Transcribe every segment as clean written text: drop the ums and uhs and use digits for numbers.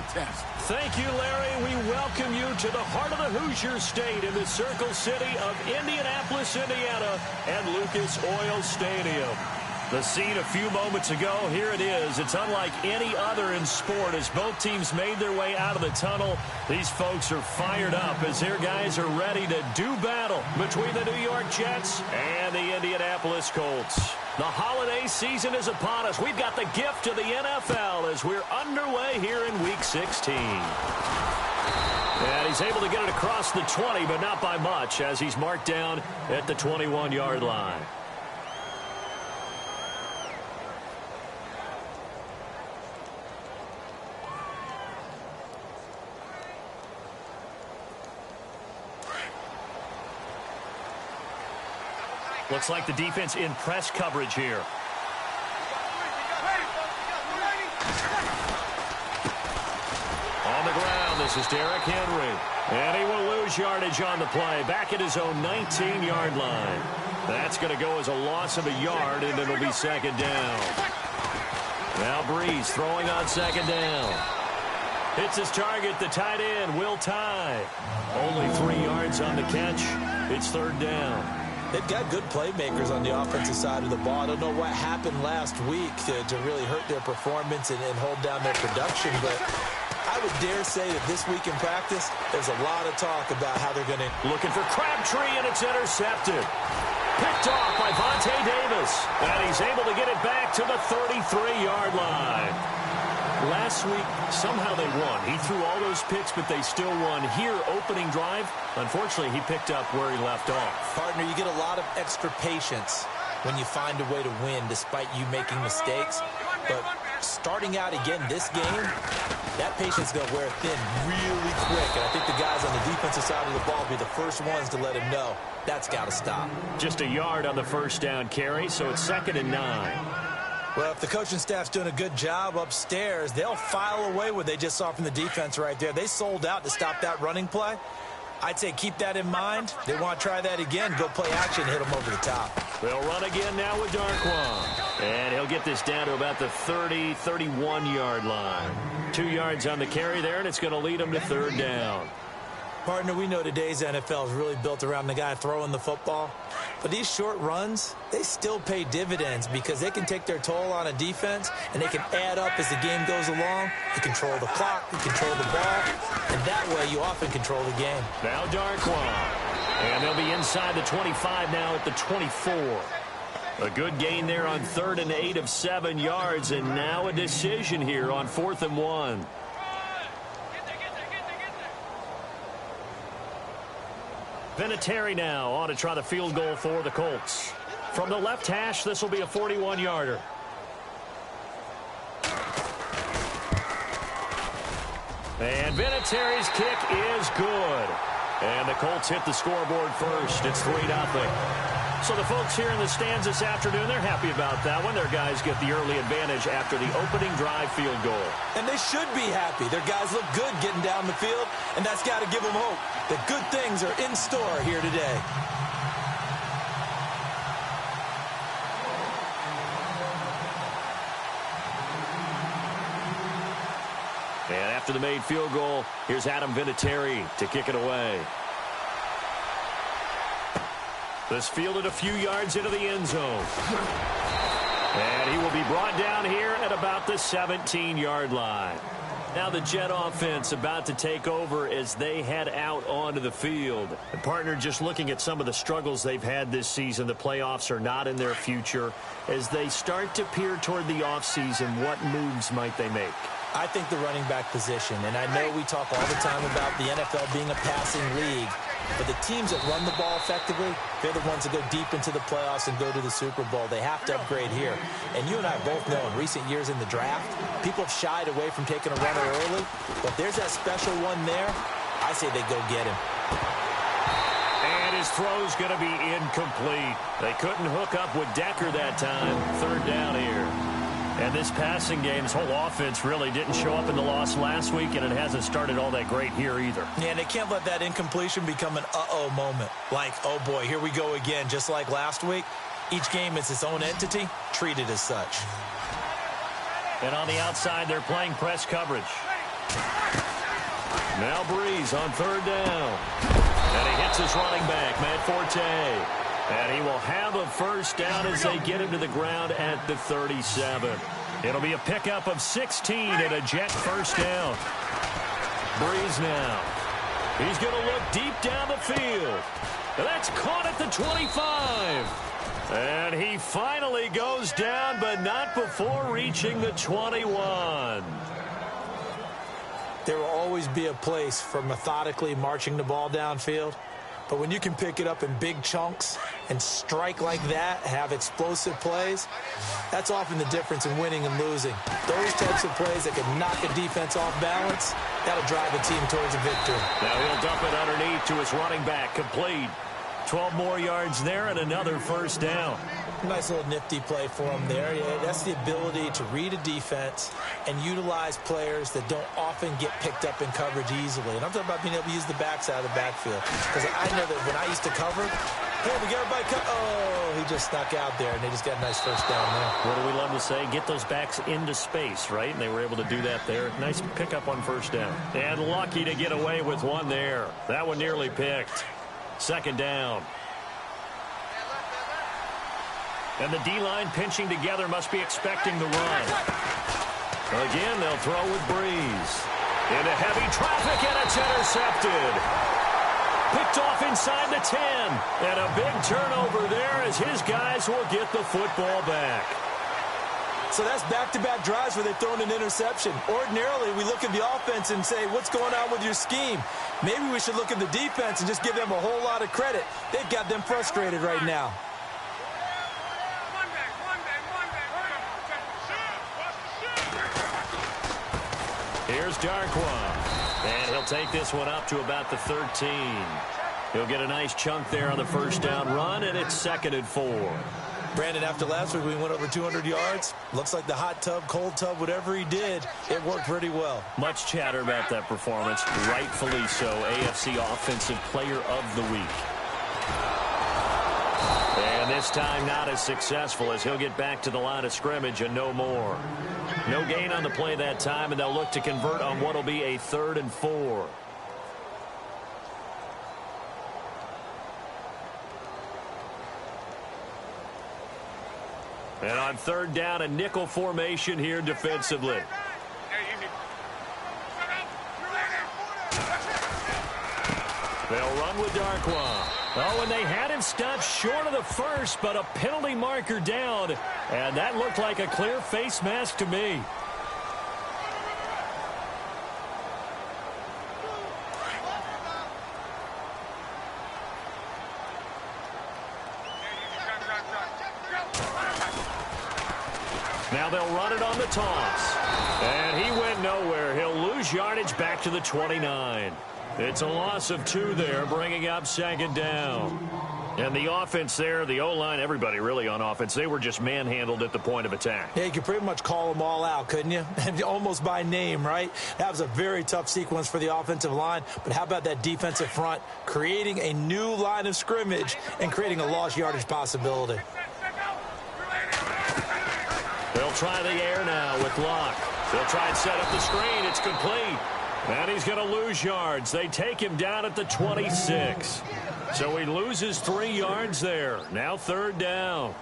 the test. Thank you, Larry. We welcome you to the heart of the Hoosier State in the Circle City of Indianapolis, Indiana, and Lucas Oil Stadium. The scene a few moments ago, here it is. It's unlike any other in sport as both teams made their way out of the tunnel. These folks are fired up as their guys are ready to do battle between the New York Jets and the Indianapolis Colts. The holiday season is upon us. We've got the gift of the NFL as we're underway here in Week 16. And he's able to get it across the 20, but not by much as he's marked down at the 21-yard line. Looks like the defense in press coverage here. On the ground, this is Derrick Henry. And he will lose yardage on the play. Back at his own 19-yard line. That's going to go as a loss of a yard, and it'll be second down. Now Breeze throwing on second down. Hits his target, the tight end, Will Tye. Only 3 yards on the catch. It's third down. They've got good playmakers on the offensive side of the ball. I don't know what happened last week to really hurt their performance and hold down their production, but I would dare say that this week in practice, there's a lot of talk about how they're going to... Looking for Crabtree, and it's intercepted. Picked off by Vontae Davis, and he's able to get it back to the 33-yard line. Last week, somehow they won. He threw all those picks, but they still won. Here, opening drive, unfortunately, he picked up where he left off. Partner, you get a lot of extra patience when you find a way to win despite you making mistakes. But starting out again this game, that patience is going to wear thin really quick. And I think the guys on the defensive side of the ball will be the first ones to let him know that's got to stop. Just a yard on the first down carry, so it's 2nd and 9. Well, if the coaching staff's doing a good job upstairs, they'll file away what they just saw from the defense right there. They sold out to stop that running play. I'd say keep that in mind. They want to try that again, go play action, hit them over the top. They'll run again now with Darquan. And he'll get this down to about the 30, 31-yard line. 2 yards on the carry there, and it's going to lead them to third down. Partner, we know today's NFL is really built around the guy throwing the football. But these short runs, they still pay dividends because they can take their toll on a defense and they can add up as the game goes along. You control the clock, you control the ball, and that way you often control the game. Now Darquan. And they'll be inside the 25 now at the 24. A good gain there on 3rd and 8 of 7 yards, and now a decision here on 4th and 1. Vinatieri now on to try the field goal for the Colts. From the left hash, this will be a 41-yarder. And Vinatieri's kick is good. And the Colts hit the scoreboard first. It's 3-0. So the folks here in the stands this afternoon, they're happy about that one. Their guys get the early advantage after the opening drive field goal. And they should be happy. Their guys look good getting down the field, and that's got to give them hope that good things are in store here today. And after the made field goal, here's Adam Vinatieri to kick it away. This fielded a few yards into the end zone. And he will be brought down here at about the 17-yard line. Now the Jet offense about to take over as they head out onto the field. And partner, just looking at some of the struggles they've had this season, the playoffs are not in their future. As they start to peer toward the offseason, what moves might they make? I think the running back position, and I know we talk all the time about the NFL being a passing league, but the teams that run the ball effectively, they're the ones that go deep into the playoffs and go to the Super Bowl. They have to upgrade here. And you and I both know in recent years in the draft, people have shied away from taking a runner early, but there's that special one there. I say they go get him. And his throw's going to be incomplete. They couldn't hook up with Decker that time. Third down here. And this passing game's whole offense really didn't show up in the loss last week, and it hasn't started all that great here either. Yeah, and they can't let that incompletion become an uh-oh moment. Like, oh boy, here we go again, just like last week. Each game is its own entity, treated as such. And on the outside, they're playing press coverage. Now Breeze on third down. And he hits his running back, Matt Forte. And he will have a first down as they get him to the ground at the 37. It'll be a pickup of 16 and a Jet first down. Breeze now. He's going to look deep down the field. And that's caught at the 25. And he finally goes down, but not before reaching the 21. There will always be a place for methodically marching the ball downfield. But when you can pick it up in big chunks and strike like that, have explosive plays, that's often the difference in winning and losing. Those types of plays that can knock a defense off balance, that'll drive a team towards a victory. Now he'll dump it underneath to his running back, complete. 12 more yards there and another first down. Nice little nifty play for him there. Yeah, that's the ability to read a defense and utilize players that don't often get picked up in coverage easily. And I'm talking about being able to use the backside of the backfield. Because I know that when I used to cover, hey, we got everybody oh, he just snuck out there, and they just got a nice first down there. What do we love to say? Get those backs into space, right? And they were able to do that there. Nice pickup on first down. And lucky to get away with one there. That one nearly picked. Second down. And the D-line pinching together must be expecting the run. Again, they'll throw with Breeze. Into heavy traffic, and it's intercepted. Picked off inside the 10. And a big turnover there as his guys will get the football back. So that's back-to-back drives where they've thrown an interception. Ordinarily, we look at the offense and say, what's going on with your scheme? Maybe we should look at the defense and just give them a whole lot of credit. They've got them frustrated right now. Here's Darkwa, and he'll take this one up to about the 13. He'll get a nice chunk there on the first down run, and it's 2nd and 4. Brandon, after last week we went over 200 yards. Looks like the hot tub, cold tub, whatever he did, it worked pretty well. Much chatter about that performance, rightfully so. AFC Offensive Player of the Week. And this time not as successful as he'll get back to the line of scrimmage and no more. No gain on the play that time, and they'll look to convert on what will be a 3rd and 4. And on 3rd down, a nickel formation here defensively. They'll run with Darkwa. Oh, and they had him stopped short of the first, but a penalty marker down. And that looked like a clear face mask to me. Now they'll run it on the toss. And he went nowhere. He'll lose yardage back to the 29. It's a loss of 2 there, bringing up 2nd down. And the offense there, the O-line, everybody really on offense, they were just manhandled at the point of attack. Yeah, you could pretty much call them all out, couldn't you? Almost by name, right? That was a very tough sequence for the offensive line. But how about that defensive front creating a new line of scrimmage and creating a lost yardage possibility? They'll try the air now with Locke. They'll try and set up the screen. It's complete. And he's going to lose yards. They take him down at the 26. So he loses 3 yards there. Now 3rd down.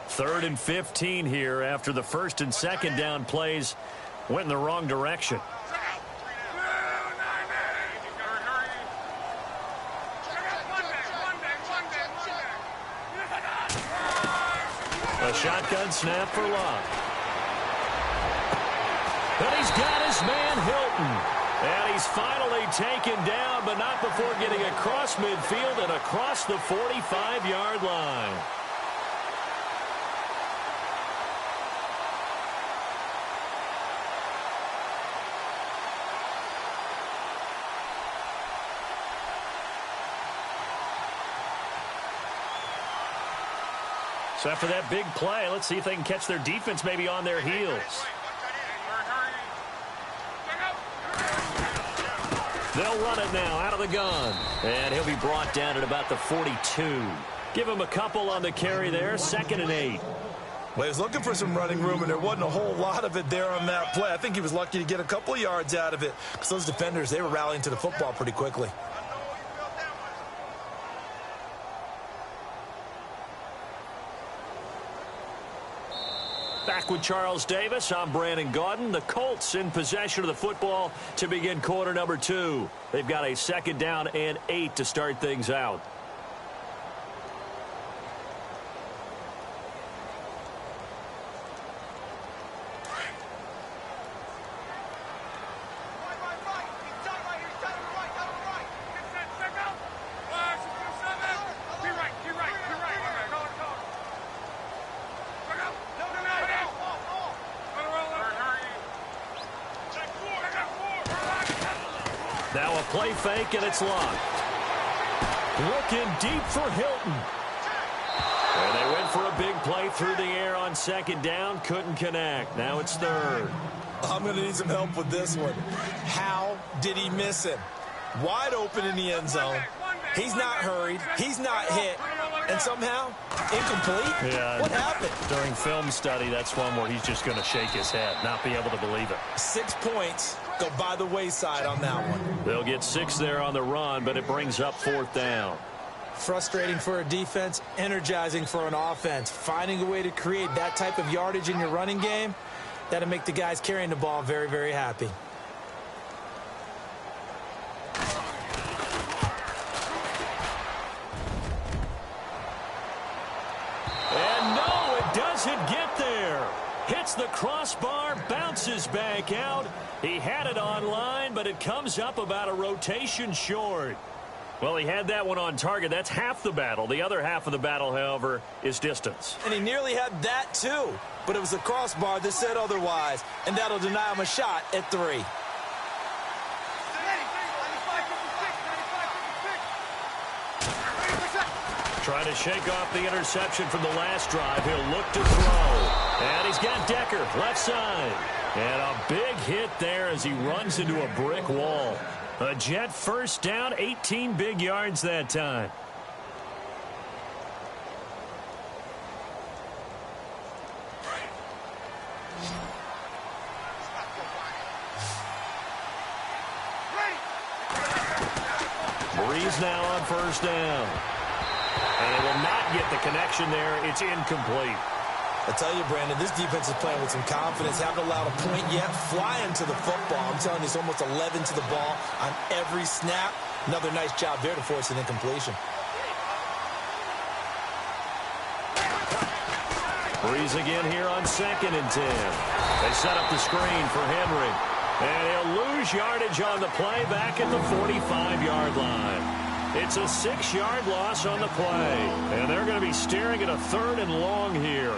Third and 15 here after the 1st and 2nd down plays went in the wrong direction. A shotgun snap for Locke. And he's got his man Hilton. And he's finally taken down, but not before getting across midfield and across the 45-yard line. So after that big play, let's see if they can catch their defense maybe on their heels. They'll run it now out of the gun. And he'll be brought down at about the 42. Give him a couple on the carry there. 2nd and 8. Well, he was looking for some running room, and there wasn't a whole lot of it there on that play. I think he was lucky to get a couple of yards out of it because those defenders, they were rallying to the football pretty quickly. Back with Charles Davis, I'm Brandon Gaudin. The Colts in possession of the football to begin quarter number 2. They've got a 2nd down and 8 to start things out. Now a play fake, and it's locked. Looking deep for Hilton. And they went for a big play through the air on 2nd down. Couldn't connect. Now it's 3rd. I'm going to need some help with this one. How did he miss him? Wide open in the end zone. He's not hurried. He's not hit. And somehow, incomplete? Yeah. What happened? During film study, that's one where he's just going to shake his head, not be able to believe it. 6 points go by the wayside on that one. They'll get 6 there on the run, but it brings up 4th down. Frustrating for a defense, energizing for an offense. Finding a way to create that type of yardage in your running game, that'll make the guys carrying the ball very, very happy. And no, it doesn't get there. Hits the crossbar, bounces back out. He had it online, but it comes up about a rotation short. Well, he had that one on target. That's half the battle. The other half of the battle, however, is distance. And he nearly had that too, but it was the crossbar that said otherwise, and that'll deny him a shot at 3. Trying to shake off the interception from the last drive. He'll look to throw. And he's got Decker, left side. And a big hit there as he runs into a brick wall. A Jet first down, 18 big yards that time. Breeze now on first down. And it will not get the connection there. It's incomplete. I tell you, Brandon, this defense is playing with some confidence. Haven't allowed a point yet. Flying to the football. I'm telling you, it's almost 11 to the ball on every snap. Another nice job there to force an incompletion. Breeze again here on 2nd and 10. They set up the screen for Henry. And he'll lose yardage on the play back at the 45-yard line. It's a 6-yard loss on the play. And they're going to be staring at a 3rd and long here.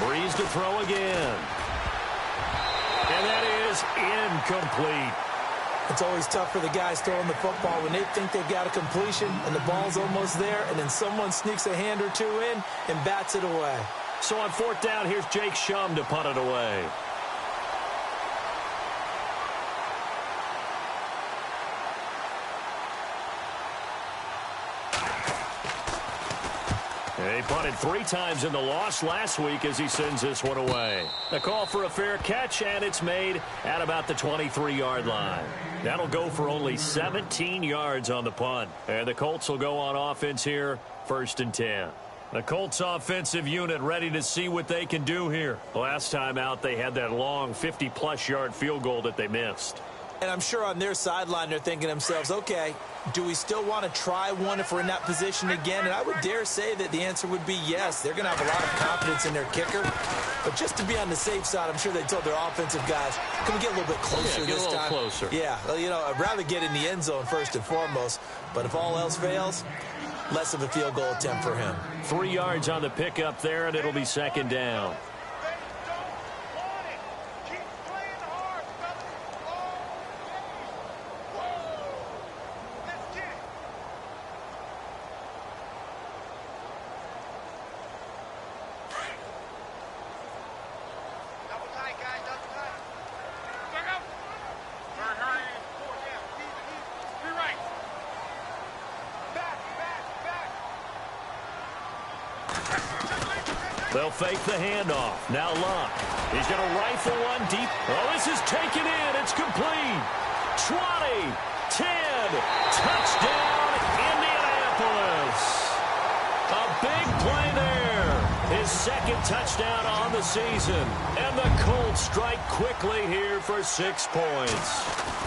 Breeze to throw again. And that is incomplete. It's always tough for the guys throwing the football when they think they've got a completion and the ball's almost there, and then someone sneaks a hand or two in and bats it away. So on 4th down, here's Jake Shum to punt it away. He punted 3 times in the loss last week as he sends this one away. A call for a fair catch, and it's made at about the 23-yard line. That'll go for only 17 yards on the punt. And the Colts will go on offense here, 1st and 10. The Colts offensive unit ready to see what they can do here. Last time out, they had that long 50-plus yard field goal that they missed. And I'm sure on their sideline they're thinking to themselves, okay, do we still want to try one if we're in that position again? And I would dare say that the answer would be yes. They're going to have a lot of confidence in their kicker. But just to be on the safe side, I'm sure they told their offensive guys, can we get a little bit closer this time? Closer. Yeah, well, you know, I'd rather get in the end zone first and foremost. But if all else fails, less of a field goal attempt for him. 3 yards on the pickup there, and it'll be 2nd down. They'll fake the handoff. Now Luck. He's going to rifle one deep. Oh, this is taken in. It's complete. 20, 10, touchdown, Indianapolis. A big play there. His second touchdown on the season. And the Colts strike quickly here for 6 points.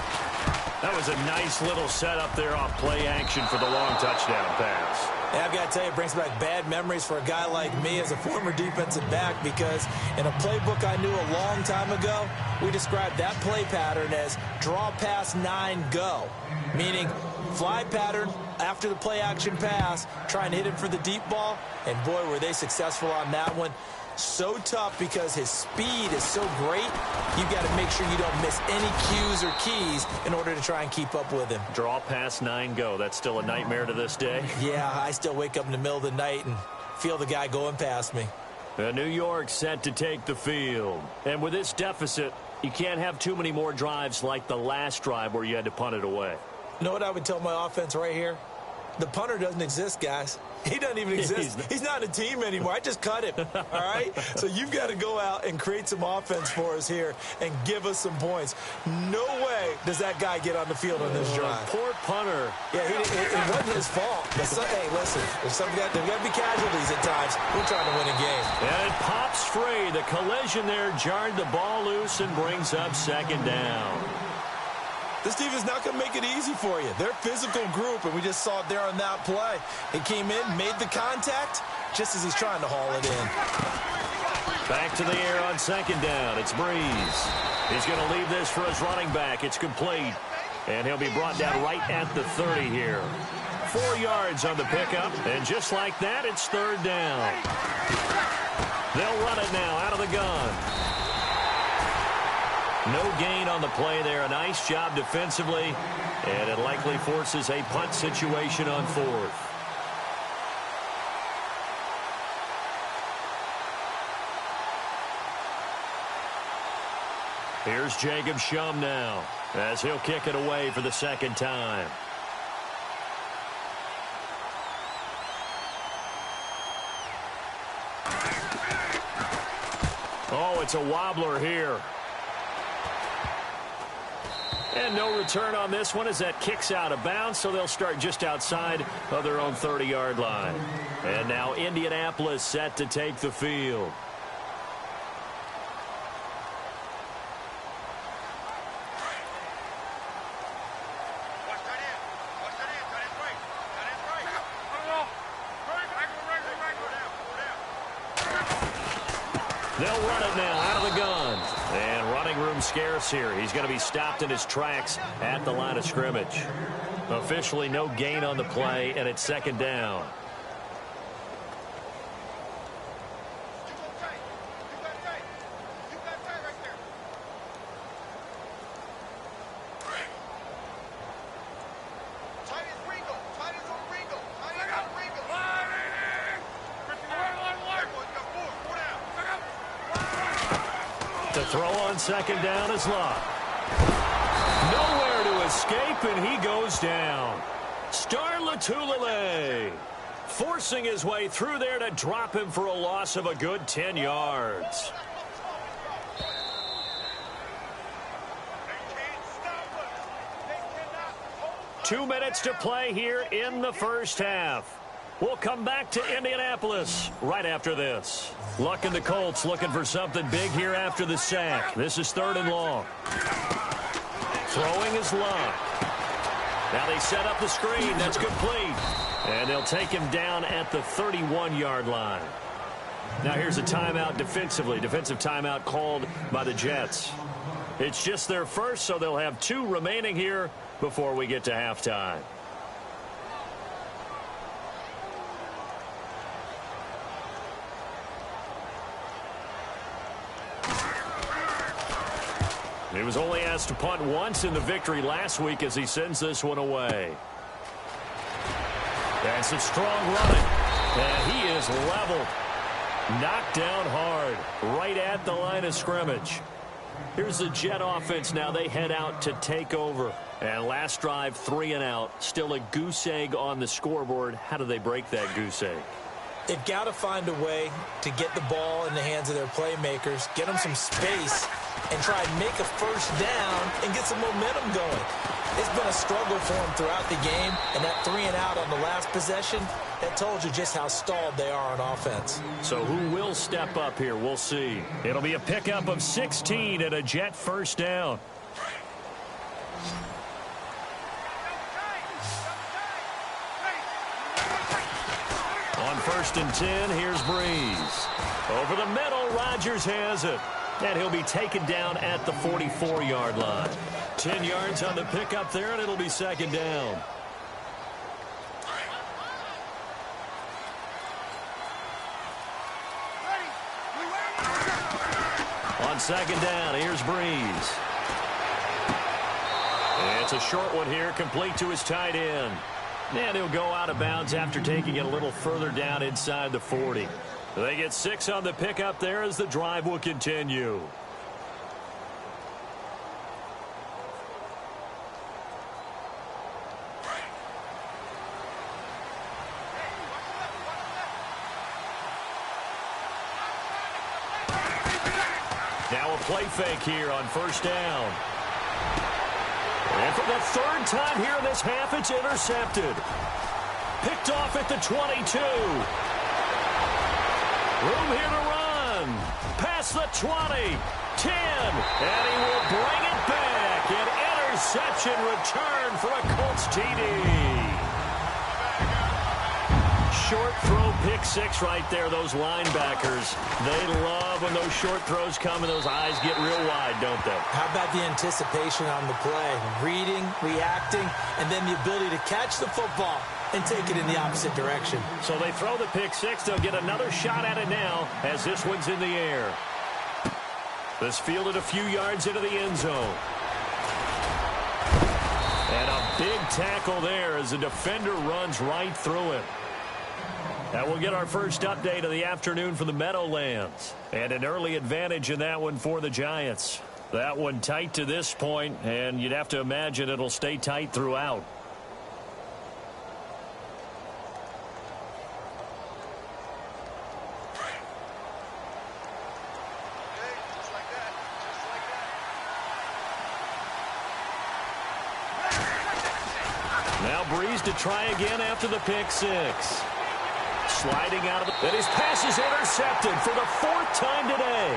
That was a nice little setup there off play action for the long touchdown pass. Yeah, I've got to tell you, it brings back bad memories for a guy like me as a former defensive back, because in a playbook I knew a long time ago, we described that play pattern as draw pass 9 go, meaning fly pattern after the play action pass, trying to hit him for the deep ball, and boy, were they successful on that one. So tough because his speed is so great, you've got to make sure you don't miss any cues or keys in order to try and keep up with him. Draw pass 9 go. That's still a nightmare to this day. Yeah, I still wake up in the middle of the night and feel the guy going past me. New York set to take the field. And with this deficit, you can't have too many more drives like the last drive where you had to punt it away. You know what I would tell my offense right here? The punter doesn't exist, guys. He doesn't even exist. He's not a team anymore. I just cut him, all right? So you've got to go out and create some offense for us here and give us some points. No way does that guy get on the field on this drive. Poor punter. Yeah, it wasn't his fault. Hey, listen, there's got to be casualties at times. We're trying to win a game. And it pops free. The collision there jarred the ball loose and brings up second down. This team is not going to make it easy for you. They're a physical group, and we just saw it there on that play. He came in, made the contact, just as he's trying to haul it in. Back to the air on second down. It's Breeze. He's going to leave this for his running back. It's complete. And he'll be brought down right at the 30 here. 4 yards on the pickup, and just like that, it's third down. They'll run it now out of the gun. No gain on the play there. A nice job defensively, and it likely forces a punt situation on 4th. Here's Jacob Shum now, as he'll kick it away for the second time. Oh, it's a wobbler here. And no return on this one as that kicks out of bounds, so they'll start just outside of their own 30-yard line. And now Indianapolis set to take the field. They'll run it now out of the gun. And running room scarce here. He's going to be stopped in his tracks at the line of scrimmage. Officially no gain on the play, and it's second down. The throw on second down is Luck. Nowhere to escape, and he goes down. Star Lotulelei forcing his way through there to drop him for a loss of a good 10 yards. Two minutes to play here in the first half. We'll come back to Indianapolis right after this. Luck and the Colts looking for something big here after the sack. This is 3rd and long. Throwing is Luck. Now they set up the screen. That's complete. And they'll take him down at the 31-yard line. Now here's a timeout defensively. Defensive timeout called by the Jets. It's just their first, so they'll have 2 remaining here before we get to halftime. He was only asked to punt once in the victory last week as he sends this one away. That's a strong running. And he is leveled. Knocked down hard. Right at the line of scrimmage. Here's the Jet offense now. They head out to take over. And last drive, 3 and out. Still a goose egg on the scoreboard. How do they break that goose egg? They've got to find a way to get the ball in the hands of their playmakers, get them some space, and try and make a first down and get some momentum going. It's been a struggle for them throughout the game, and that 3-and-out on the last possession, that told you just how stalled they are on offense. So who will step up here? We'll see. It'll be a pickup of 16 and a Jet first down. On 1st and 10, here's Breeze. Over the middle, Rodgers has it. And he'll be taken down at the 44-yard line. 10 yards on the pickup there, and it'll be 2nd down. On 2nd down, here's Breeze. It's a short one here, complete to his tight end. And he'll go out of bounds after taking it a little further down inside the 40. They get 6 on the pickup there as the drive will continue. Now a play fake here on 1st down. And for the 3rd time here in this half, it's intercepted. Picked off at the 22. Room here to run. Past the 20. 10. And he will bring it back. An interception return for a Colts TD. Short throw, pick 6 right there. Those linebackers, they love when those short throws come and those eyes get real wide, don't they? How about the anticipation on the play? Reading, reacting, and then the ability to catch the football and take it in the opposite direction. So they throw the pick 6. They'll get another shot at it now as this one's in the air. This fielded a few yards into the end zone. And a big tackle there as the defender runs right through it. That will get our first update of the afternoon for the Meadowlands. And an early advantage in that one for the Giants. That one tight to this point, and you'd have to imagine it'll stay tight throughout. Now Breeze to try again after the pick 6. Sliding out of the... And his pass is intercepted for the 4th time today.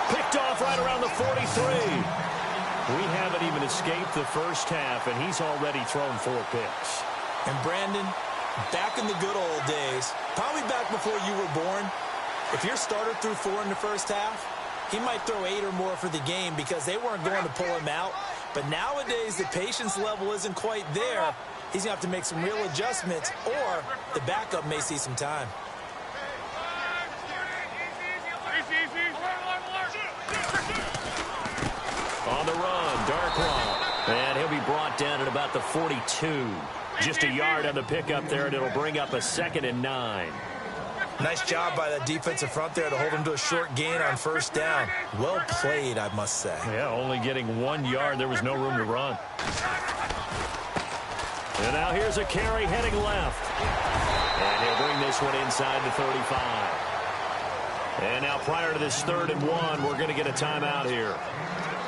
Picked off right around the 43. We haven't even escaped the first half, and he's already thrown 4 picks. And Brandon, back in the good old days, probably back before you were born, if your starter threw 4 in the first half, he might throw 8 or more for the game because they weren't going to pull him out. But nowadays, the patience level isn't quite there. He's going to have to make some real adjustments, or the backup may see some time. On the run, Darkwa. And he'll be brought down at about the 42. Just a yard on the pickup there, and it'll bring up a 2nd and 9. Nice job by the defensive front there to hold him to a short gain on 1st down. Well played, I must say. Yeah, only getting 1 yard. There was no room to run. And now here's a carry heading left. And he'll bring this one inside the 35. And now prior to this 3rd and 1, we're going to get a timeout here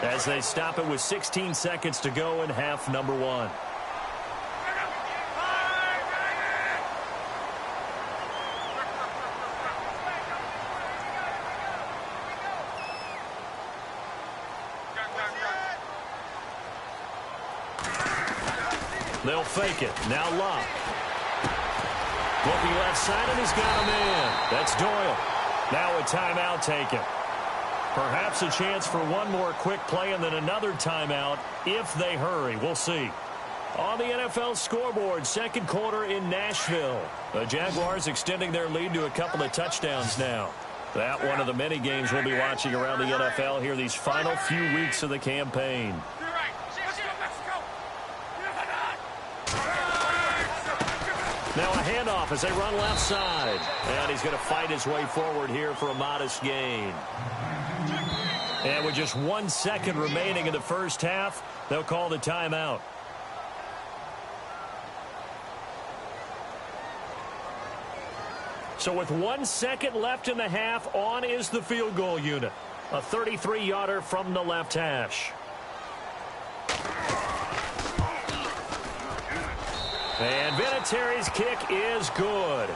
as they stop it with 16 seconds to go in half number 1. They'll fake it. Now Locke. Looking left side, and he's got a man. That's Doyle. Now a timeout taken. Perhaps a chance for one more quick play and then another timeout if they hurry. We'll see. On the NFL scoreboard, 2nd quarter in Nashville. The Jaguars extending their lead to a couple of touchdowns now. That one of the many games we'll be watching around the NFL here these final few weeks of the campaign. Now a handoff as they run left side. And he's going to fight his way forward here for a modest gain. And with just 1 second remaining in the first half, they'll call the timeout. So with 1 second left in the half, on is the field goal unit. A 33-yarder from the left hash. And Vinatieri's kick is good.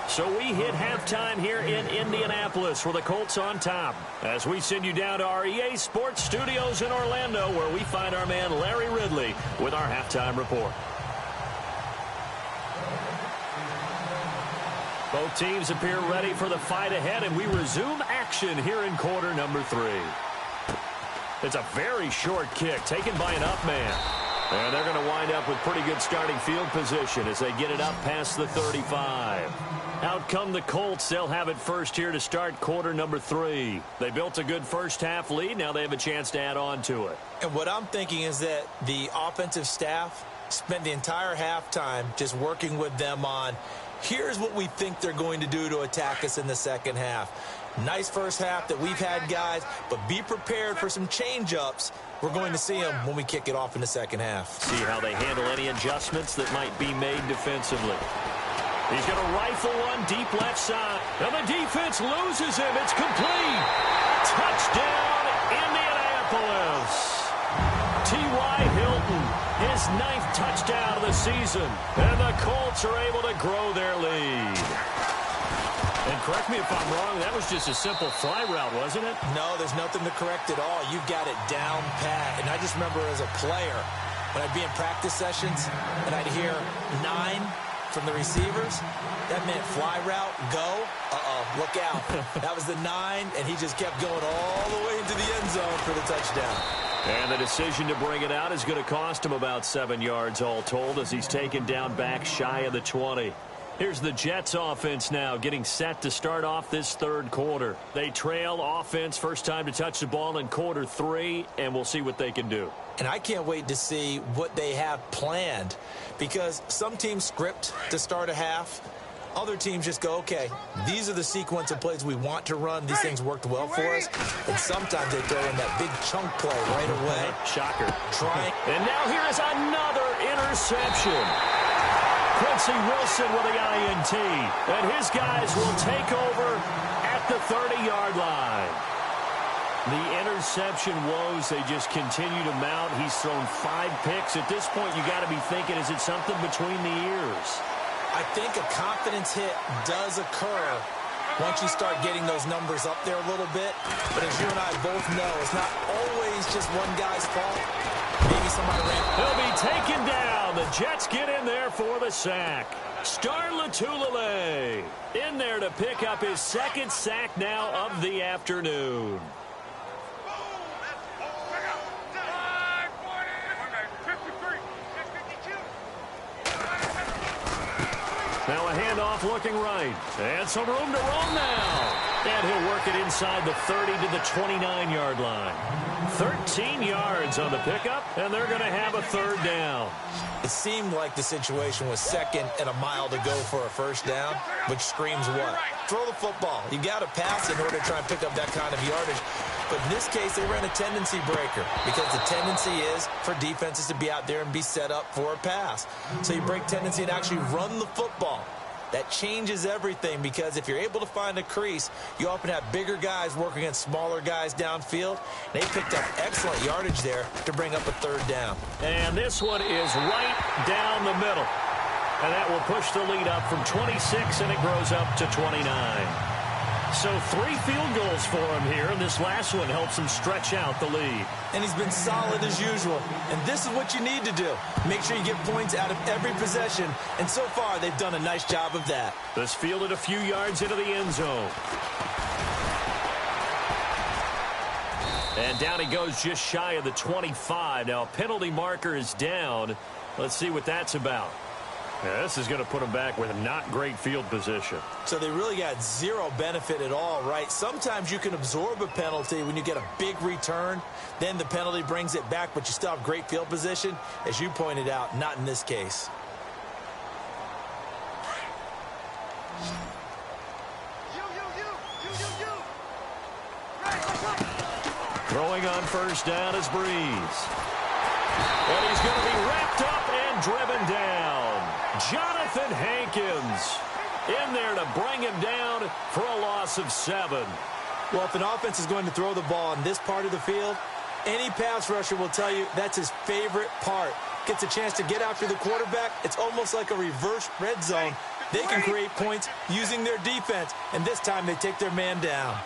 So we hit halftime here in Indianapolis for the Colts on top. As we send you down to our EA Sports Studios in Orlando, where we find our man Larry Ridley with our halftime report. Both teams appear ready for the fight ahead, and we resume action here in quarter number 3. It's a very short kick taken by an up man. And they're going to wind up with pretty good starting field position as they get it up past the 35. Out come the Colts. They'll have it first here to start quarter number 3. They built a good first half lead. Now they have a chance to add on to it. And what I'm thinking is that the offensive staff spent the entire halftime just working with them on, here's what we think they're going to do to attack us in the second half. Nice first half that we've had, guys, but be prepared for some change-ups. We're going to see them when we kick it off in the second half. See how they handle any adjustments that might be made defensively. He's going to rifle one deep left side. And the defense loses him. It's complete. Touchdown, Indianapolis. T.Y. Hilton, his 9th touchdown of the season. And the Colts are able to grow their lead. And correct me if I'm wrong, that was just a simple fly route, wasn't it? No, there's nothing to correct at all. You've got it down pat. And I just remember as a player, when I'd be in practice sessions and I'd hear 9 from the receivers, that meant fly route, go, look out. That was the 9, and he just kept going all the way into the end zone for the touchdown. And the decision to bring it out is going to cost him about 7 yards all told as he's taken down back shy of the 20. Here's the Jets offense now getting set to start off this third quarter. They trail offense first time to touch the ball in quarter 3, and we'll see what they can do. And I can't wait to see what they have planned, because some teams script to start a half. Other teams just go, okay, these are the sequence of plays we want to run. These things worked well for us. And sometimes they throw in that big chunk play right away. Shocker. Trying. And now here is another interception. Quincy Wilson with the INT. And his guys will take over at the 30-yard line. The interception woes, they just continue to mount. He's thrown 5 picks. At this point, you got to be thinking, is it something between the ears? I think a confidence hit does occur once you start getting those numbers up there a little bit. But as you and I both know, it's not always just one guy's fault. Maybe somebody ran. He'll be taken down. The Jets get in there for the sack. Star Latulippe in there to pick up his 2nd sack now of the afternoon. Now a handoff looking right. And some room to roam now. And he'll work it inside the 30 to the 29-yard line. 13 yards on the pickup, and they're going to have a 3rd down. It seemed like the situation was 2nd and a mile to go for a 1st down, which screams what? Throw the football. You got to pass in order to try and pick up that kind of yardage. But in this case, they ran a tendency breaker because the tendency is for defenses to be out there and be set up for a pass. So you break tendency and actually run the football. That changes everything, because if you're able to find a crease, you often have bigger guys working against smaller guys downfield. They picked up excellent yardage there to bring up a 3rd down. And this one is right down the middle. And that will push the lead up from 26, and it grows up to 29. So 3 field goals for him here, and this last one helps him stretch out the lead. And he's been solid as usual. And this is what you need to do. Make sure you get points out of every possession. And so far, they've done a nice job of that. This fielded a few yards into the end zone. And down he goes just shy of the 25. Now a penalty marker is down. Let's see what that's about. Yeah, this is going to put them back with not great field position. So they really got 0 benefit at all, right? Sometimes you can absorb a penalty when you get a big return. Then the penalty brings it back, but you still have great field position. As you pointed out, not in this case. Throwing on 1st down is Breeze. And he's going to be wrapped up and driven down. Jonathan Hankins in there to bring him down for a loss of 7. Well, if an offense is going to throw the ball in this part of the field, any pass rusher will tell you that's his favorite part. Gets a chance to get after the quarterback. It's almost like a reverse red zone. They can create points using their defense, and this time they take their man down.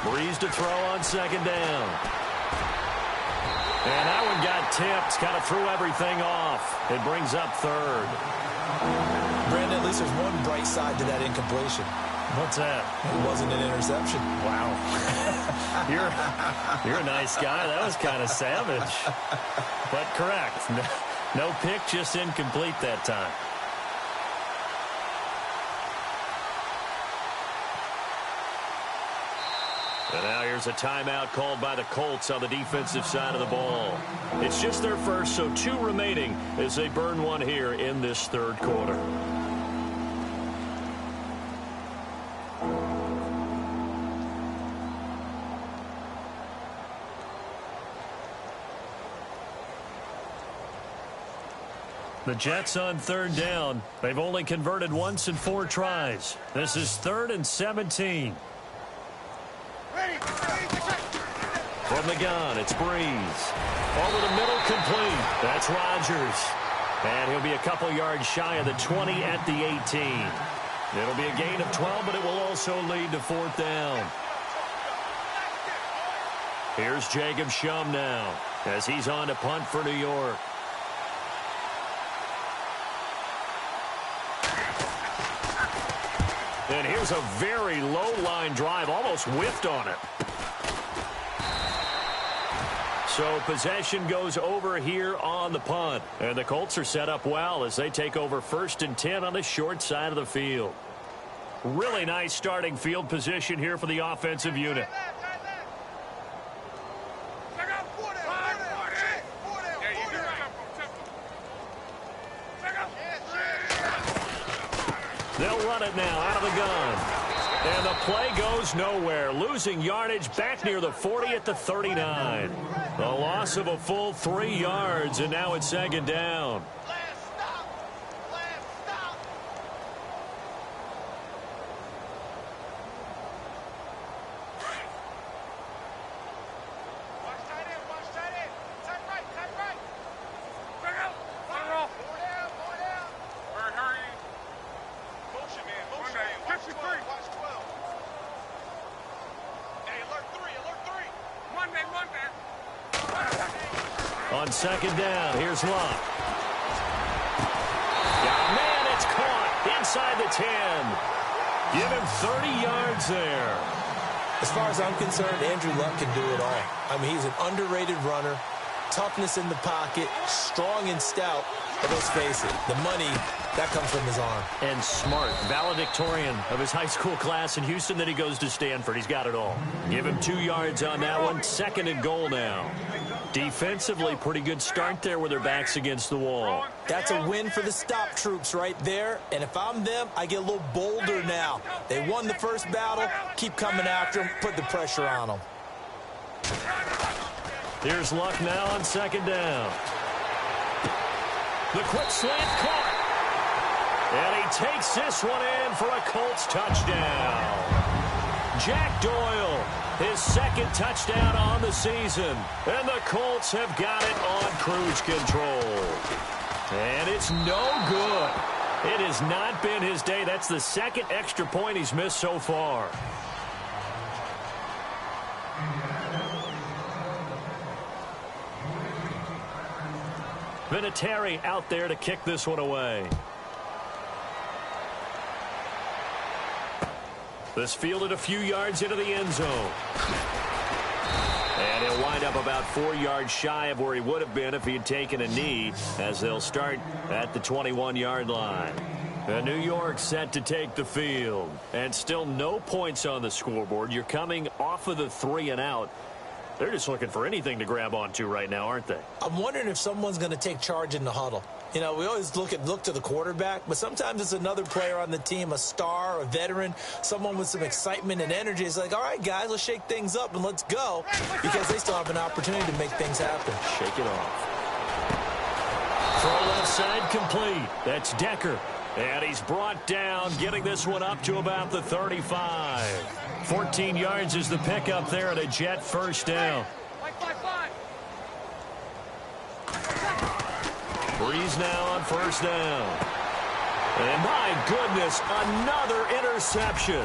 Breeze to throw on 2nd down. And that one got tipped. Kind of threw everything off. It brings up 3rd. Brandon, at least there's one bright side to that incompletion. What's that? It wasn't an interception. Wow. You're a nice guy. That was kind of savage. But correct. No pick, just incomplete that time. And now here's a timeout called by the Colts on the defensive side of the ball. It's just their first, so 2 remaining as they burn one here in this 3rd quarter. The Jets on 3rd down. They've only converted once in 4 tries. This is 3rd and 17. From the gun, it's Breeze. Over the middle, complete. That's Rodgers. And he'll be a couple yards shy of the 20 at the 18. It'll be a gain of 12, but it will also lead to 4th down. Here's Jacob Shum now as he's on to punt for New York. And here's a very low-line drive, almost whiffed on it. So possession goes over here on the punt. And the Colts are set up well as they take over 1st and 10 on the short side of the field. Really nice starting field position here for the offensive unit. They'll run it now out of the gun. And the play goes nowhere. Losing yardage back near the 40 at the 39. A loss of a full 3 yards, and now it's 2nd down. On 2nd down, here's Luck. Yeah, man, it's caught inside the 10. Give him 30 yards there. As far as I'm concerned, Andrew Luck can do it all. I mean, he's an underrated runner, toughness in the pocket, strong and stout. But let's face it, the money, that comes from his arm. And smart, valedictorian of his high school class in Houston. Then he goes to Stanford. He's got it all. Give him 2 yards on that one. 2nd and goal now. Defensively, pretty good start there with their backs against the wall. That's a win for the stop troops right there. And if I'm them, I get a little bolder now. They won the first battle. Keep coming after them. Put the pressure on them. Here's Luck now on 2nd down. The quick slant caught. And he takes this one in for a Colts touchdown. Jack Doyle, his 2nd touchdown on the season. And the Colts have got it on cruise control. And it's no good. It has not been his day. That's the 2nd extra point he's missed so far. Vinatieri out there to kick this one away. This fielded a few yards into the end zone. And he'll wind up about 4 yards shy of where he would have been if he had taken a knee, as they'll start at the 21-yard line. And New York set to take the field. And still no points on the scoreboard. You're coming off of the 3 and out. They're just looking for anything to grab onto right now, aren't they? I'm wondering if someone's going to take charge in the huddle. You know, we always look to the quarterback, but sometimes it's another player on the team, a star, a veteran, someone with some excitement and energy. It's like, all right, guys, let's shake things up and let's go, because they still have an opportunity to make things happen. Shake it off. Throw left inside complete. That's Decker. And he's brought down, getting this one up to about the 35. 14 yards is the pickup there and a Jet first down. Breeze now on first down. And my goodness, another interception.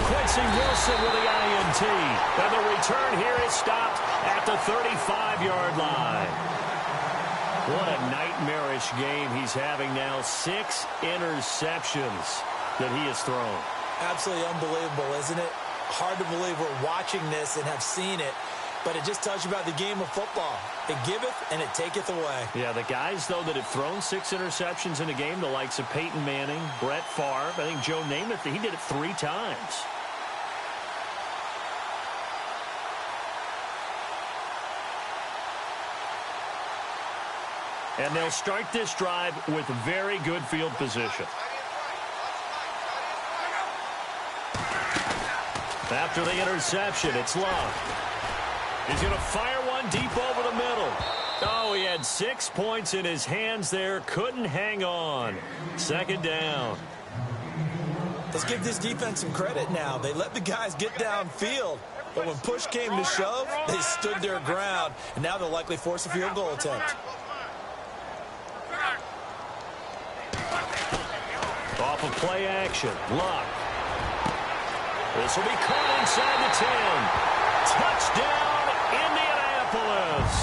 Quincy Wilson with the INT. And the return here is stopped at the 35-yard line. What a nightmarish game he's having now. 6 interceptions that he has thrown. Absolutely unbelievable, isn't it? Hard to believe we're watching this and have seen it. But it just tells you about the game of football. It giveth and it taketh away. Yeah, the guys, though, that have thrown 6 interceptions in a game, the likes of Peyton Manning, Brett Favre, I think Joe Namath, he did it 3 times. And they'll start this drive with very good field position. After the interception, it's Love. He's going to fire one deep over the middle. Oh, he had 6 points in his hands there. Couldn't hang on. Second down. Let's give this defense some credit now. They let the guys get downfield. But when push came to shove, they stood their ground. And now they'll likely force a field goal attempt. Off of play action. Luck. This will be caught inside the 10. Touchdown, Indianapolis.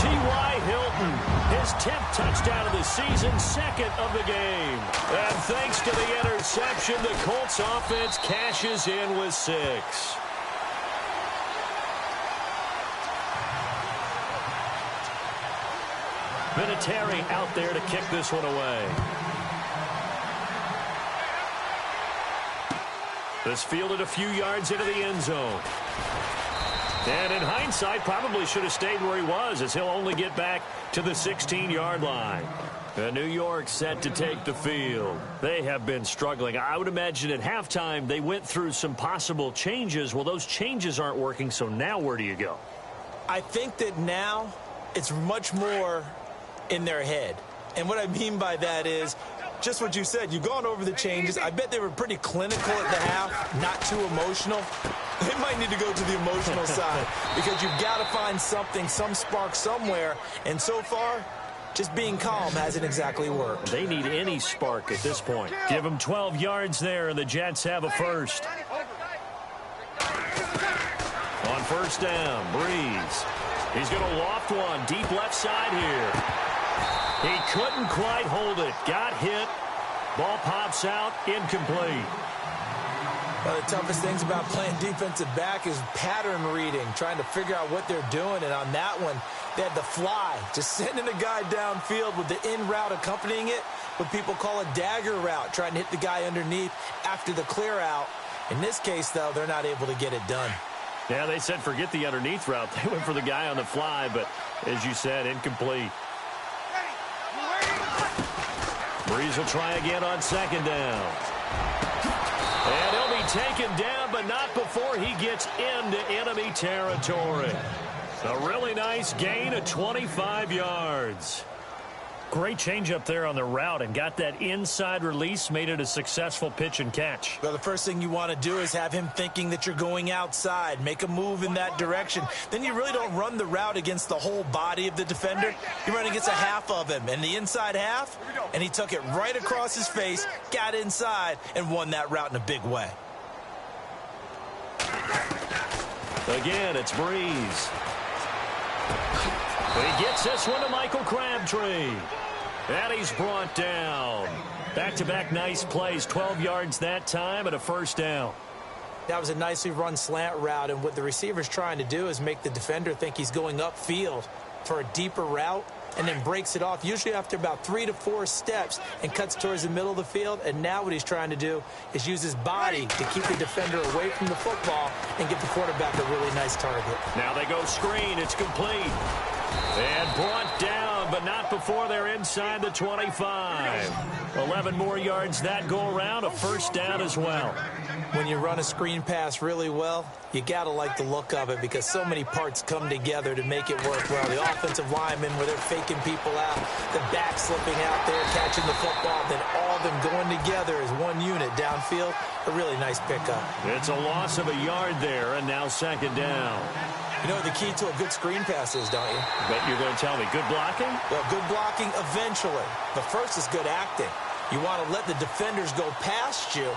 T.Y. Hilton, his 10th touchdown of the season, 2nd of the game. And thanks to the interception, the Colts offense cashes in with 6. Vinatieri out there to kick this one away. This fielded a few yards into the end zone. And in hindsight, probably should have stayed where he was, as he'll only get back to the 16-yard line. New York set to take the field. They have been struggling. I would imagine at halftime they went through some possible changes. Well, those changes aren't working, so now where do you go? I think that now it's much more in their head. And what I mean by that is just what you said. You've gone over the changes. I bet they were pretty clinical at the half, not too emotional. They might need to go to the emotional side because you've got to find something, some spark somewhere. And so far, just being calm hasn't exactly worked. They need any spark at this point. Give them 12 yards there, and the Jets have a first. On first down, Breeze. He's going to loft one deep left side here. He couldn't quite hold it. Got hit. Ball pops out. Incomplete. One of the toughest things about playing defensive back is pattern reading, trying to figure out what they're doing. And on that one, they had the fly, just sending a guy downfield with the in route accompanying it, what people call a dagger route, trying to hit the guy underneath after the clear out. In this case, though, they're not able to get it done. Yeah, they said forget the underneath route. They went for the guy on the fly, but as you said, incomplete. Breeze will try again on second down. And he'll be taken down, but not before he gets into enemy territory. A really nice gain of 25 yards. Great change up there on the route and got that inside release, made it a successful pitch and catch. Well, the first thing you want to do is have him thinking that you're going outside, make a move in that direction. Then you really don't run the route against the whole body of the defender. You run against a half of him, and the inside half, and he took it right across his face, got inside, and won that route in a big way. Again, it's Breeze. He gets this one to Michael Crabtree. And he's brought down. Back-to-back nice plays, 12 yards that time and a first down. That was a nicely run slant route, and what the receiver's trying to do is make the defender think he's going upfield for a deeper route and then breaks it off, usually after about 3 to 4 steps, and cuts towards the middle of the field. And now what he's trying to do is use his body to keep the defender away from the football and give the quarterback a really nice target. Now they go screen. It's complete. And brought down, but not before they're inside the 25. 11 more yards that go around, a first down as well. When you run a screen pass really well, you got to like the look of it because so many parts come together to make it work well. The offensive linemen, where they're faking people out. The back slipping out there, catching the football, then all of them going together as one unit downfield. A really nice pickup. It's a loss of a yard there, and now second down. You know what the key to a good screen pass is, don't you? But you're going to tell me, good blocking? Well, good blocking eventually. But first is good acting. You want to let the defenders go past you,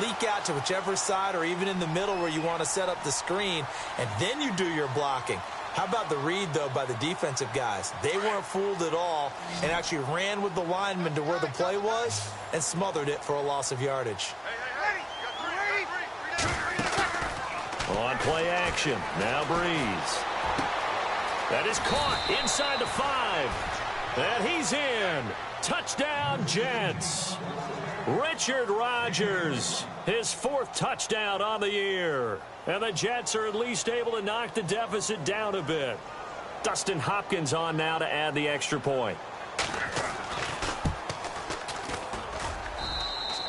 leak out to whichever side or even in the middle where you want to set up the screen, and then you do your blocking. How about the read, though, by the defensive guys? They weren't fooled at all and actually ran with the lineman to where the play was and smothered it for a loss of yardage. On play action, now Breeze. That is caught inside the 5. And he's in. Touchdown, Jets. Richard Rodgers, his 4th touchdown on the year. And the Jets are at least able to knock the deficit down a bit. Dustin Hopkins on now to add the extra point.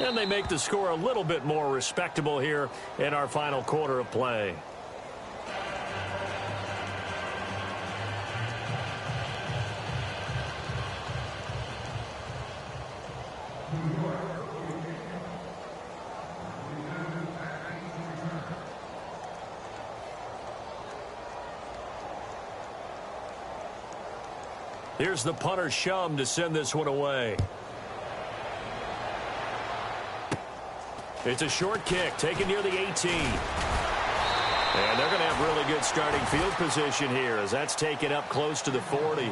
And they make the score a little bit more respectable here in our final quarter of play. Here's the punter Shum to send this one away. It's a short kick taken near the 18. And they're going to have really good starting field position here as that's taken up close to the 40.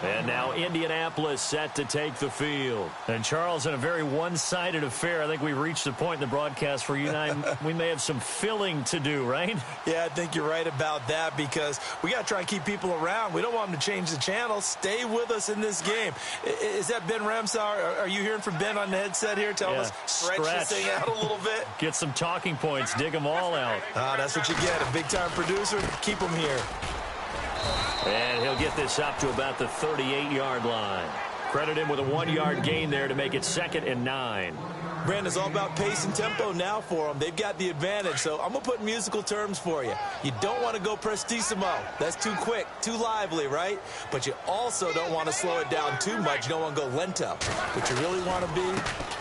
And now Indianapolis set to take the field. And Charles, in a very one-sided affair, I think we reached the point in the broadcast where you and I, we may have some filling to do, right? Yeah, I think you're right about that because we got to try and keep people around. We don't want them to change the channel. Stay with us in this game. Is that Ben Ramsar? Are you hearing from Ben on the headset here? Tell us, stretch this thing out a little bit. Get some talking points. Dig them all out. That's what you get. A big-time producer. Keep them here. And he'll get this up to about the 38-yard line. Credit him with a 1-yard gain there to make it 2nd and 9. Brandon, it's all about pace and tempo now for them. They've got the advantage, so I'm going to put musical terms for you. You don't want to go prestissimo. That's too quick, too lively, right? But you also don't want to slow it down too much. You don't want to go lento. What you really want to be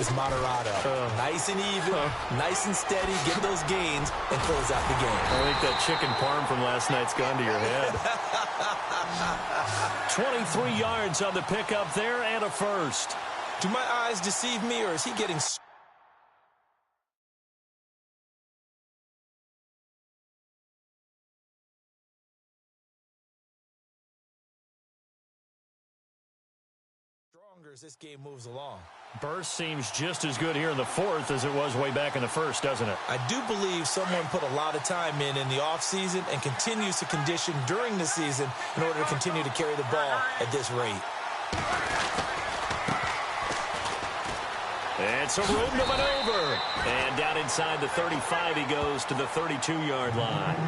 is moderato. Nice and even, nice and steady, get those gains, and close out the game. I think that chicken parm from last night's gone to your head. 23 yards on the pickup there and a first. Do my eyes deceive me, or is he getting stronger as this game moves along? Burst seems just as good here in the 4th as it was way back in the 1st, doesn't it? I do believe someone put a lot of time in the offseason and continues to condition during the season in order to continue to carry the ball at this rate. And some room to maneuver. And down inside the 35 he goes to the 32-yard line.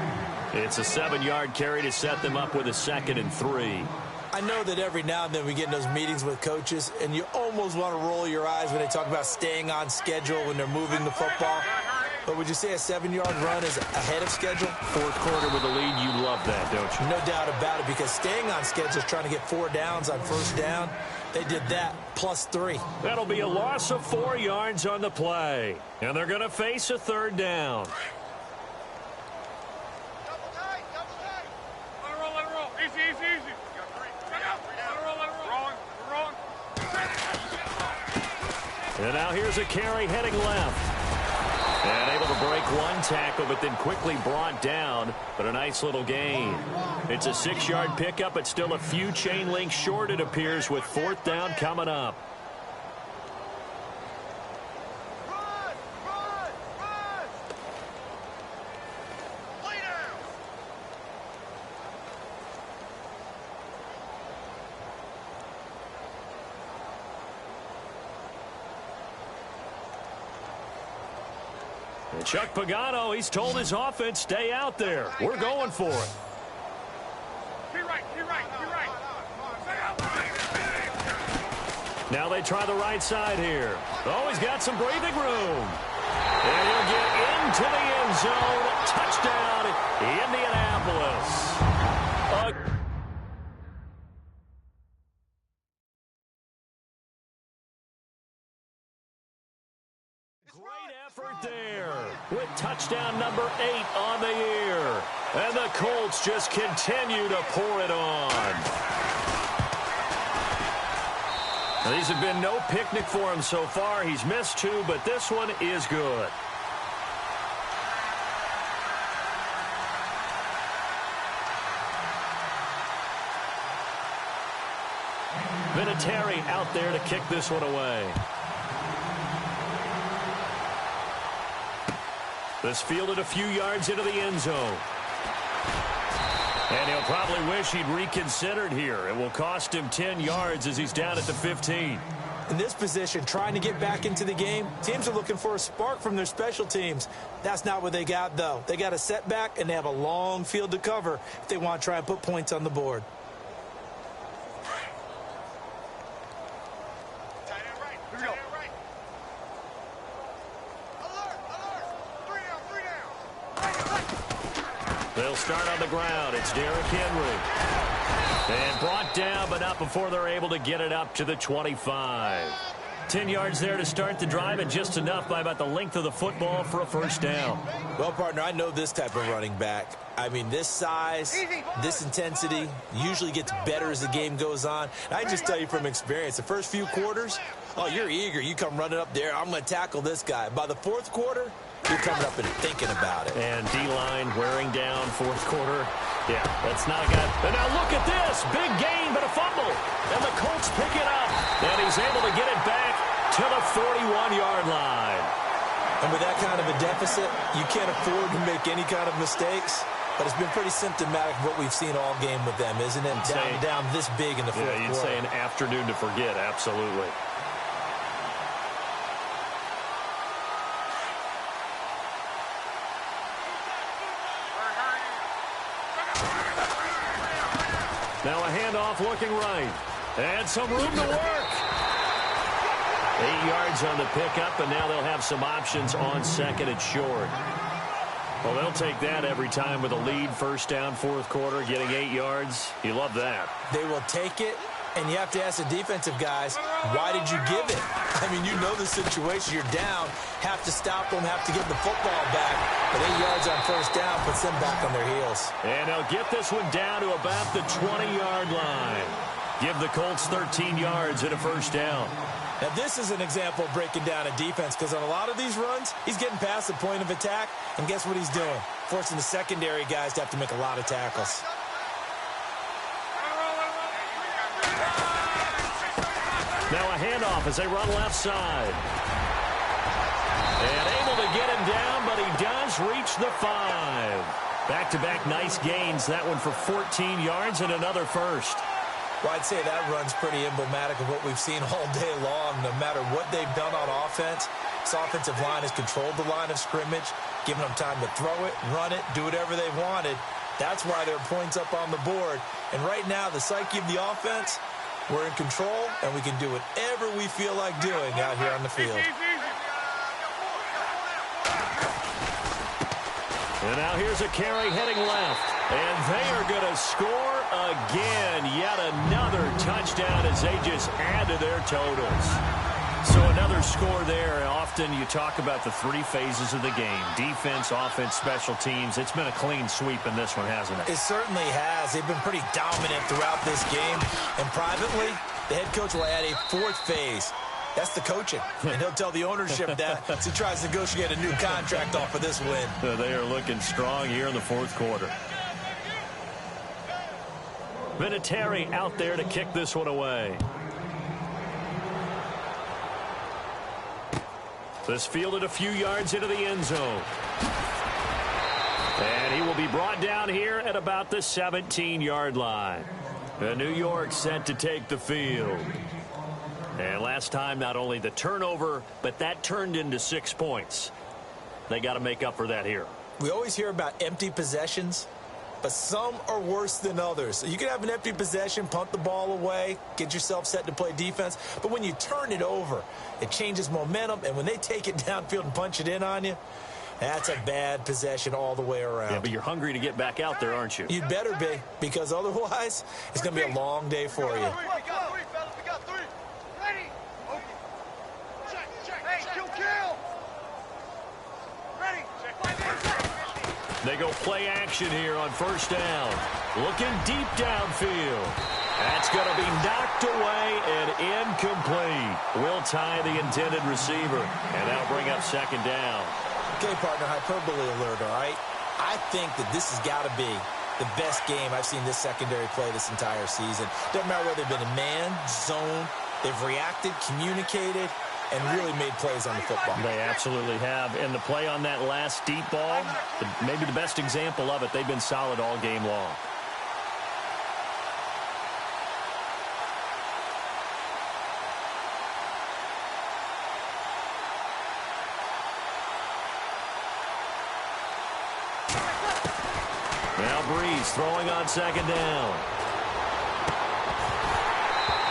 It's a 7-yard carry to set them up with a 2nd and 3. I know that every now and then we get in those meetings with coaches, and you almost want to roll your eyes when they talk about staying on schedule when they're moving the football. But would you say a 7-yard run is ahead of schedule? 4th quarter with a lead, you love that, don't you? No doubt about it, because staying on schedule is trying to get 4 downs on first down. They did that plus 3. That'll be a loss of 4 yards on the play. And they're going to face a 3rd down. Double tight. Let it roll. Easy. And now here's a carry heading left. And able to break one tackle, but then quickly brought down. But a nice little gain. It's a 6-yard pickup, but still a few chain links short, it appears, with 4th down coming up. And Chuck Pagano, he's told his offense, stay out there. We're going for it. Keep right. Now they try the right side here. Oh, he's got some breathing room. And he'll get into the end zone. Touchdown, Indianapolis. Great effort there with touchdown number 8 on the year. And the Colts just continue to pour it on. Now, these have been no picnic for him so far. He's missed 2, but this one is good. Vinatieri out there to kick this one away. This fielded a few yards into the end zone. And he'll probably wish he'd reconsidered here. It will cost him 10 yards as he's down at the 15. In this position, trying to get back into the game, teams are looking for a spark from their special teams. That's not what they got, though. They got a setback, and they have a long field to cover if they want to try and put points on the board. They'll start on the ground. It's Derrick Henry. And brought down, but not before they're able to get it up to the 25. 10 yards there to start the drive, and just enough by about the length of the football for a first down. Well, partner, I know this type of running back. I mean, this size, this intensity usually gets better as the game goes on. And I just tell you from experience, the first few quarters, oh, you're eager. You come running up there. I'm going to tackle this guy. By the fourth quarter, you're coming up and thinking about it. And D-line wearing down fourth quarter. Yeah, that's not a guy. And now look at this. Big gain, but a fumble. And the Colts pick it up. And he's able to get it back to the 41-yard line. And with that kind of a deficit, you can't afford to make any kind of mistakes. But it's been pretty symptomatic of what we've seen all game with them, isn't it? Down this big in the fourth quarter. Yeah, you'd say an afternoon to forget, absolutely. Now a handoff looking right. And some room to work. 8 yards on the pickup, and now they'll have some options on second and short. Well, they'll take that every time with a lead, first down, fourth quarter, getting 8 yards. You love that. They will take it, and you have to ask the defensive guys, why did you give it? I mean, you know the situation. You're down, have to stop them, have to get the football back. But 8 yards on first down puts them back on their heels. And they'll get this one down to about the 20-yard line. Give the Colts 13 yards and a first down. Now, this is an example of breaking down a defense, because on a lot of these runs, he's getting past the point of attack, and guess what he's doing? Forcing the secondary guys to have to make a lot of tackles. Now a handoff as they run left side. And able to get him down, but he does reach the 5. Back-to-back nice gains. That one for 14 yards and another first. Well, I'd say that run's pretty emblematic of what we've seen all day long. No matter what they've done on offense, this offensive line has controlled the line of scrimmage, given them time to throw it, run it, do whatever they wanted. That's why there are points up on the board. And right now, the psyche of the offense, we're in control, and we can do whatever we feel like doing out here on the field. And now here's a carry heading left. And they are going to score again. Yet another touchdown as they just add to their totals. So another score there. Often you talk about the 3 phases of the game. Defense, offense, special teams. It's been a clean sweep in this one, hasn't it? It certainly has. They've been pretty dominant throughout this game. And privately, the head coach will add a 4th phase. That's the coaching. And he'll tell the ownership that as he tries to negotiate a new contract off of this win. They are looking strong here in the fourth quarter. Vinatieri out there to kick this one away. This fielded a few yards into the end zone. And he will be brought down here at about the 17-yard line. New York set to take the field. And last time, not only the turnover, but that turned into 6 points. They got to make up for that here. We always hear about empty possessions, but some are worse than others. You can have an empty possession, punt the ball away, get yourself set to play defense. But when you turn it over, it changes momentum. And when they take it downfield and punch it in on you, that's a bad possession all the way around. Yeah, but you're hungry to get back out there, aren't you? You'd better be, because otherwise it's going to be a long day for you. They go play action here on first down. Looking deep downfield. That's going to be knocked away and incomplete. Will tie the intended receiver, and that'll bring up second down. Okay, partner, hyperbole alert, all right? I think that this has got to be the best game I've seen this secondary play this entire season. Doesn't matter whether they've been in man, zone, they've reacted, communicated, and really made plays on the football. They absolutely have. And the play on that last deep ball, maybe the best example of it, they've been solid all game long. Now Breeze throwing on second down.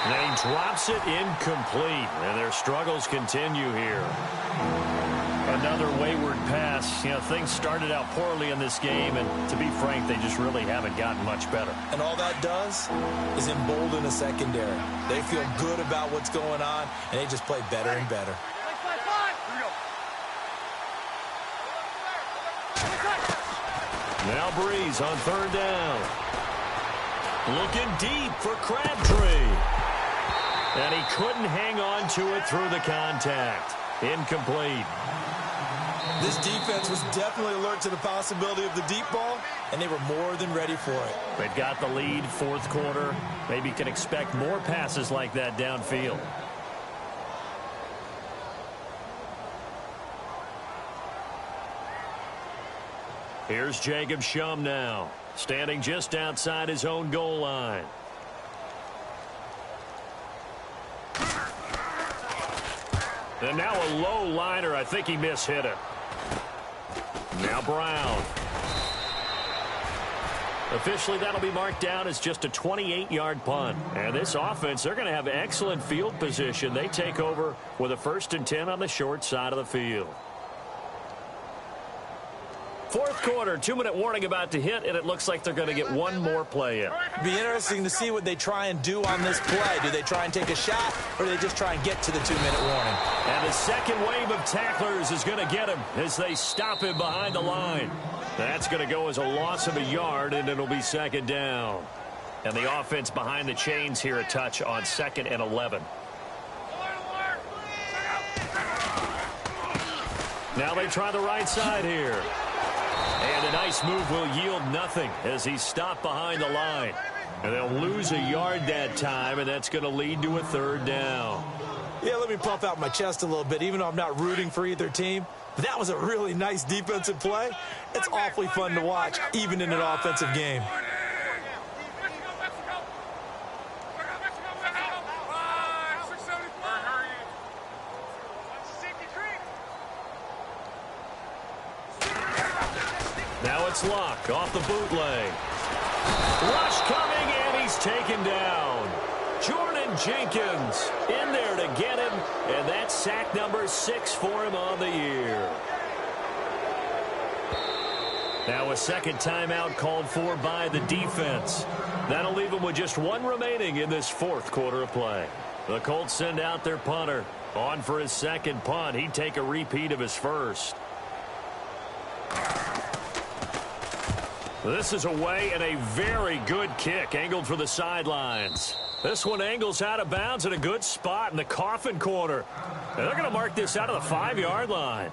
And he drops it incomplete. And their struggles continue here. Another wayward pass. You know, things started out poorly in this game, and to be frank, they just really haven't gotten much better. And all that does is embolden a secondary. They feel good about what's going on, and they just play better and better. Now Breeze on third down. Looking deep for Crabtree. And he couldn't hang on to it through the contact. Incomplete. This defense was definitely alert to the possibility of the deep ball, and they were more than ready for it. They've got the lead, fourth quarter. Maybe can expect more passes like that downfield. Here's Jacob Shum now, standing just outside his own goal line. And now a low liner. I think he mishit it. Now Brown. Officially, that'll be marked down as just a 28-yard punt. And this offense, they're going to have excellent field position. They take over with a 1st and 10 on the short side of the field. Fourth quarter, 2-minute warning about to hit, and it looks like they're going to get one more play in. It'll be interesting to see what they try and do on this play. Do they try and take a shot, or do they just try and get to the 2-minute warning? And the second wave of tacklers is going to get him as they stop him behind the line. That's going to go as a loss of a yard, and it'll be second down. And the offense behind the chains here a touch on 2nd and 11. Now they try the right side here. And a nice move will yield nothing as he's stopped behind the line. And they'll lose a yard that time, and that's going to lead to a 3rd down. Yeah, let me puff out my chest a little bit, even though I'm not rooting for either team. But that was a really nice defensive play. It's awfully fun to watch, even in an offensive game. Now it's Locke off the bootleg. Rush coming, and he's taken down. Jordan Jenkins in there to get him, and that's sack number 6 for him on the year. Now a second timeout called for by the defense. That'll leave him with just one remaining in this fourth quarter of play. The Colts send out their punter. On for his second punt. He'd take a repeat of his first. This is away and a very good kick angled for the sidelines. This one angles out of bounds in a good spot in the coffin corner. And they're going to mark this out of the 5-yard line.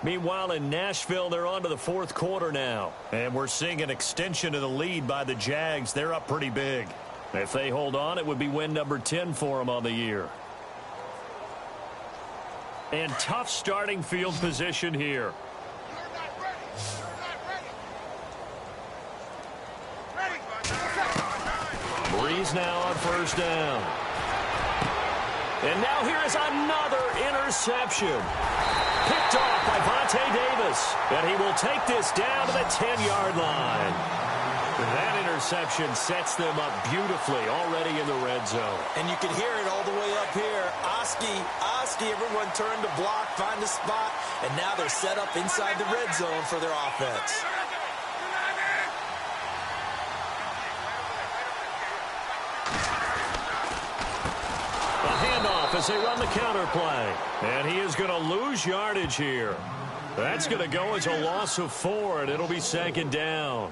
Meanwhile, in Nashville, they're on to the fourth quarter now. And we're seeing an extension of the lead by the Jags. They're up pretty big. If they hold on, it would be win number 10 for them on the year. And tough starting field position here. Breeze now on first down. And now here is another interception. Picked off by Vontae Davis. And he will take this down to the 10-yard line. That interception sets them up beautifully already in the red zone. And you can hear it all the way up here. Oski, everyone turned to block, find a spot, and now they're set up inside the red zone for their offense. A handoff as they run the counter play. And he is going to lose yardage here. That's going to go as a loss of 4, and it'll be second down.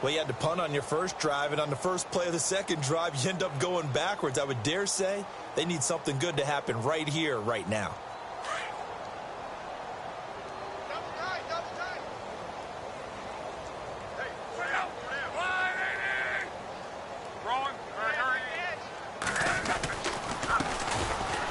Well, you had to punt on your first drive, and on the first play of the second drive, you end up going backwards. I would dare say they need something good to happen right here, right now.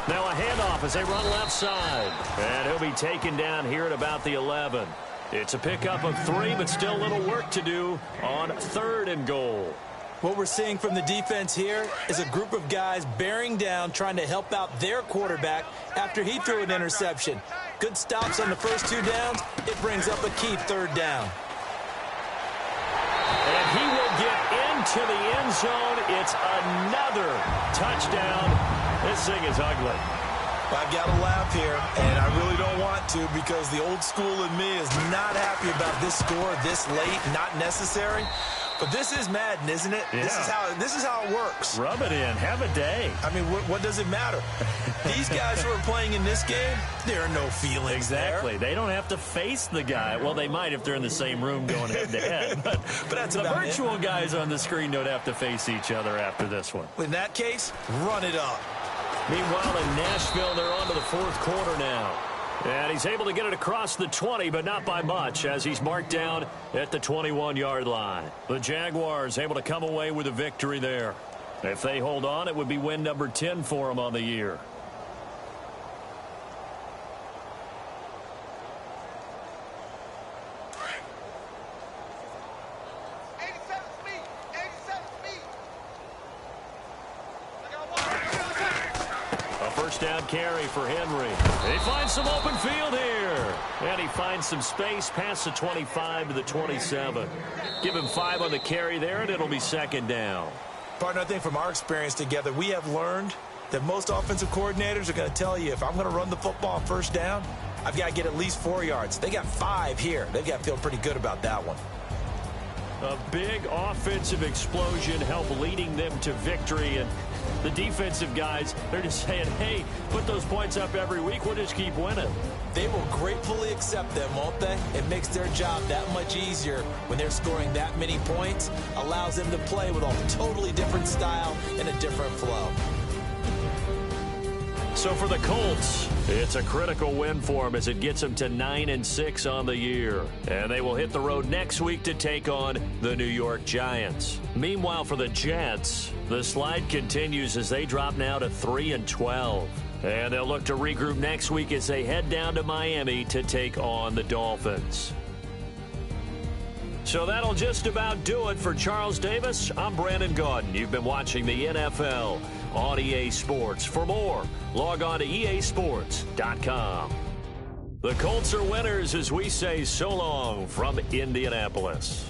Now a handoff as they run left side. And he'll be taken down here at about the 11. It's a pickup of 3, but still a little work to do on 3rd and goal. What we're seeing from the defense here is a group of guys bearing down, trying to help out their quarterback after he threw an interception. Good stops on the first 2 downs. It brings up a key 3rd down. And he will get into the end zone. It's another touchdown. This thing is ugly. I've got to laugh here, and I really don't want to because the old school in me is not happy about this score this late, not necessary. But this is Madden, isn't it? Yeah. This is how it works. Rub it in. Have a day. I mean, what does it matter? These guys who are playing in this game, there are no feelings Exactly. there. They don't have to face the guy. Well, they might if they're in the same room going head-to-head. But that's the about virtual guys on the screen don't have to face each other after this one. In that case, run it up. Meanwhile, in Nashville, they're on to the 4th quarter now. And he's able to get it across the 20, but not by much, as he's marked down at the 21-yard line. The Jaguars able to come away with a victory there. If they hold on, it would be win number 10 for them on the year. First down carry for Henry. He finds some open field here. And he finds some space past the 25 to the 27. Give him 5 on the carry there, and it'll be second down. Partner, I think from our experience together, we have learned that most offensive coordinators are going to tell you, if I'm going to run the football on first down, I've got to get at least 4 yards. They got 5 here. They've got to feel pretty good about that one. A big offensive explosion helped leading them to victory, and the defensive guys, they're just saying, hey, put those points up every week, we'll just keep winning. They will gratefully accept them, won't they? It makes their job that much easier when they're scoring that many points, allows them to play with a totally different style and a different flow. So for the Colts, it's a critical win for them as it gets them to 9-6 on the year. And they will hit the road next week to take on the New York Giants. Meanwhile, for the Jets, the slide continues as they drop now to 3-12. And they'll look to regroup next week as they head down to Miami to take on the Dolphins. So that'll just about do it for Charles Davis. I'm Brandon Gaudin. You've been watching the NFL on EA Sports. For more, log on to easports.com. The Colts are winners as we say so long from Indianapolis.